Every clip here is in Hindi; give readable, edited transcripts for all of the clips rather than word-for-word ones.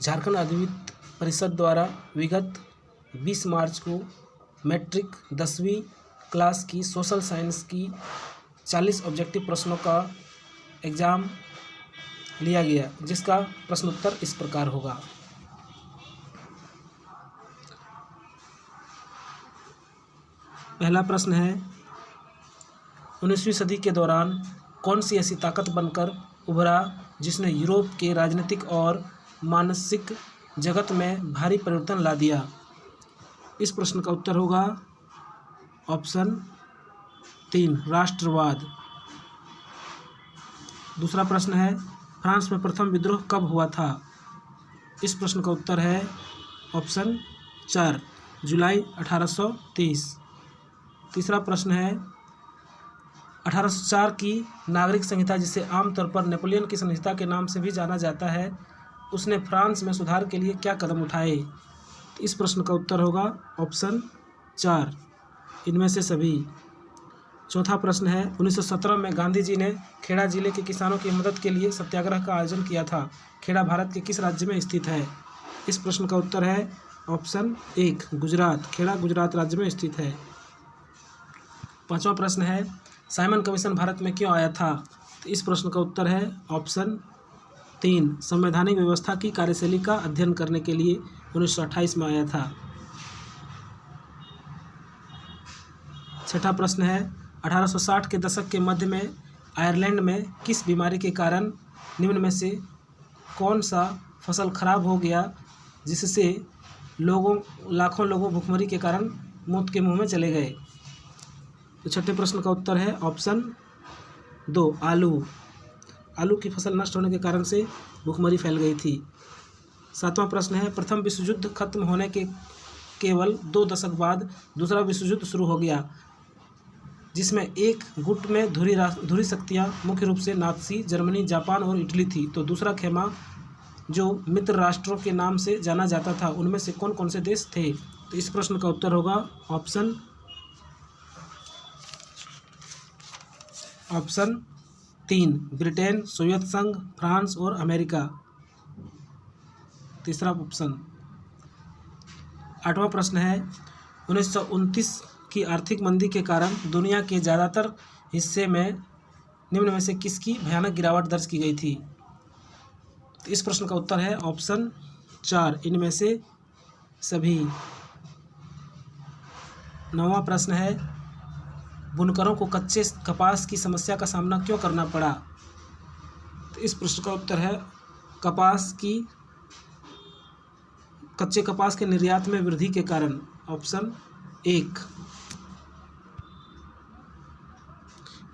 झारखंड अद्वित परिषद द्वारा विगत 20 मार्च को मैट्रिक 10वीं क्लास की सोशल साइंस की 40 ऑब्जेक्टिव प्रश्नों का एग्ज़ाम लिया गया, जिसका प्रश्न उत्तर इस प्रकार होगा। पहला प्रश्न है, 19वीं सदी के दौरान कौन सी ऐसी ताकत बनकर उभरा जिसने यूरोप के राजनीतिक और मानसिक जगत में भारी परिवर्तन ला दिया? इस प्रश्न का उत्तर होगा ऑप्शन 3 राष्ट्रवाद। दूसरा प्रश्न है, फ्रांस में प्रथम विद्रोह कब हुआ था? इस प्रश्न का उत्तर है ऑप्शन 4 जुलाई 1830। तीसरा प्रश्न है, 1804 की नागरिक संहिता, जिसे आमतौर पर नेपोलियन की संहिता के नाम से भी जाना जाता है, उसने फ्रांस में सुधार के लिए क्या कदम उठाए? इस प्रश्न का उत्तर होगा ऑप्शन 4 इनमें से सभी। चौथा प्रश्न है, 1917 में गांधी जी ने खेड़ा जिले के किसानों की मदद के लिए सत्याग्रह का आयोजन किया था। खेड़ा भारत के किस राज्य में स्थित है? इस प्रश्न का उत्तर है ऑप्शन 1 गुजरात। खेड़ा गुजरात राज्य में स्थित है। पांचवा प्रश्न है, साइमन कमीशन भारत में क्यों आया था? तो इस प्रश्न का उत्तर है ऑप्शन 3 संवैधानिक व्यवस्था की कार्यशैली का अध्ययन करने के लिए 1928 में आया था। छठा प्रश्न है, 1860 के दशक के मध्य में आयरलैंड में किस बीमारी के कारण निम्न में से कौन सा फसल खराब हो गया, जिससे लाखों लोगों भुखमरी के कारण मौत के मुंह में चले गए? तो छठे प्रश्न का उत्तर है ऑप्शन 2 आलू की फसल नष्ट होने के कारण से भुखमरी फैल गई थी। सातवां प्रश्न है, प्रथम विश्व युद्ध खत्म होने के केवल 2 दशक बाद दूसरा विश्व युद्ध शुरू हो गया, जिसमें एक गुट में धुरी शक्तियाँ मुख्य रूप से नाज़ी जर्मनी, जापान और इटली थी, तो दूसरा खेमा जो मित्र राष्ट्रों के नाम से जाना जाता था, उनमें से कौन कौन से देश थे? तो इस प्रश्न का उत्तर होगा ऑप्शन 3 ब्रिटेन, सोवियत संघ, फ्रांस और अमेरिका। तीसरा ऑप्शन। आठवां प्रश्न है, 1929 की आर्थिक मंदी के कारण दुनिया के ज़्यादातर हिस्से में निम्न में से किसकी भयानक गिरावट दर्ज की गई थी? तो इस प्रश्न का उत्तर है ऑप्शन 4 इनमें से सभी। नौवां प्रश्न है, बुनकरों को कच्चे कपास की समस्या का सामना क्यों करना पड़ा? तो इस प्रश्न का उत्तर है कच्चे कपास के निर्यात में वृद्धि के कारण, ऑप्शन 1।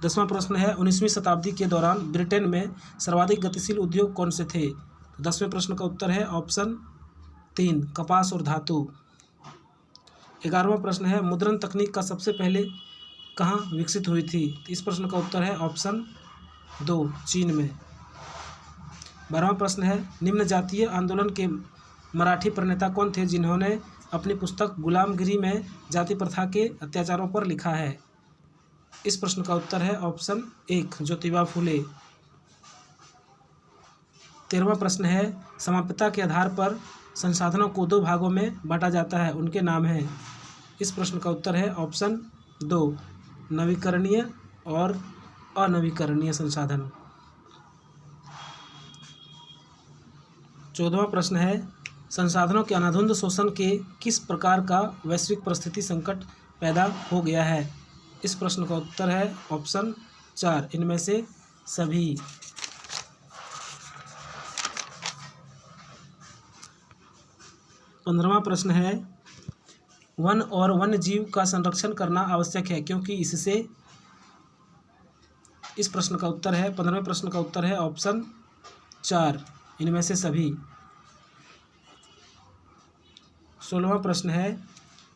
10वां प्रश्न है, 19वीं शताब्दी के दौरान ब्रिटेन में सर्वाधिक गतिशील उद्योग कौन से थे? तो 10वें प्रश्न का उत्तर है ऑप्शन 3 कपास और धातु। 11वां प्रश्न है, मुद्रण तकनीक का सबसे पहले कहाँ विकसित हुई थी? तो इस प्रश्न का उत्तर है ऑप्शन 2 चीन में। 12वां प्रश्न है, निम्न जातीय आंदोलन के मराठी प्रणेता कौन थे जिन्होंने अपनी पुस्तक गुलामगिरी में जाति प्रथा के अत्याचारों पर लिखा है? इस प्रश्न का उत्तर है ऑप्शन 1 ज्योतिबा फूले। 13वां प्रश्न है, समाप्यता के आधार पर संसाधनों को 2 भागों में बांटा जाता है, उनके नाम हैं? इस प्रश्न का उत्तर है ऑप्शन 2 नवीकरणीय और अनवीकरणीय संसाधन। 14वां प्रश्न है, संसाधनों के अनाधुंध शोषण के किस प्रकार का वैश्विक परिस्थिति संकट पैदा हो गया है? इस प्रश्न का उत्तर है ऑप्शन 4 इनमें से सभी। 15वां प्रश्न है, वन और वन्य जीव का संरक्षण करना आवश्यक है क्योंकि इससे। इस प्रश्न का उत्तर है 15वें प्रश्न का उत्तर है ऑप्शन 4 इनमें से सभी। 16वां प्रश्न है,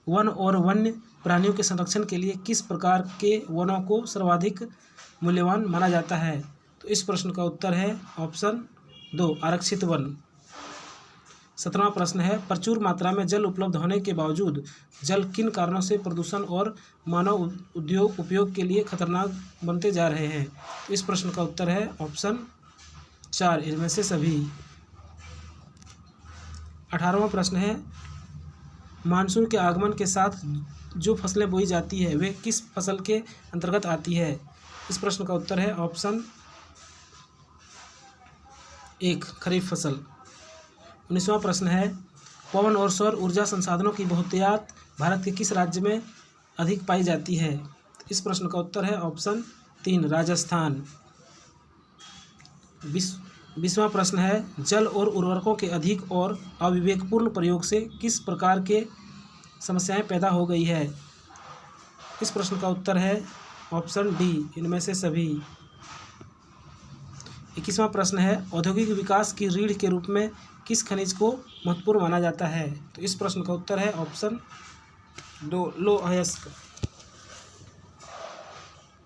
वन और वन्य प्राणियों के संरक्षण के लिए किस प्रकार के वनों को सर्वाधिक मूल्यवान माना जाता है? तो इस प्रश्न का उत्तर है ऑप्शन 2 आरक्षित वन। 17वां प्रश्न है, प्रचुर मात्रा में जल उपलब्ध होने के बावजूद जल किन कारणों से प्रदूषण और मानव उपयोग के लिए खतरनाक बनते जा रहे हैं? इस प्रश्न का उत्तर है ऑप्शन 4 इनमें से सभी। 18वां प्रश्न है, मानसून के आगमन के साथ जो फसलें बोई जाती है वे किस फसल के अंतर्गत आती है? इस प्रश्न का उत्तर है ऑप्शन 1 खरीफ फसल। 19वां प्रश्न है, पवन और सौर ऊर्जा संसाधनों की बहुतायत भारत के किस राज्य में अधिक पाई जाती है? इस प्रश्न का उत्तर है ऑप्शन 3 राजस्थान। 20वां प्रश्न है, जल और उर्वरकों के अधिक और अविवेकपूर्ण प्रयोग से किस प्रकार के समस्याएं पैदा हो गई है? इस प्रश्न का उत्तर है ऑप्शन डी इनमें से सभी। 21वां प्रश्न है, औद्योगिक विकास की रीढ़ के रूप में किस खनिज को महत्वपूर्ण माना जाता है? तो इस प्रश्न का उत्तर है ऑप्शन 2 लौह अयस्क।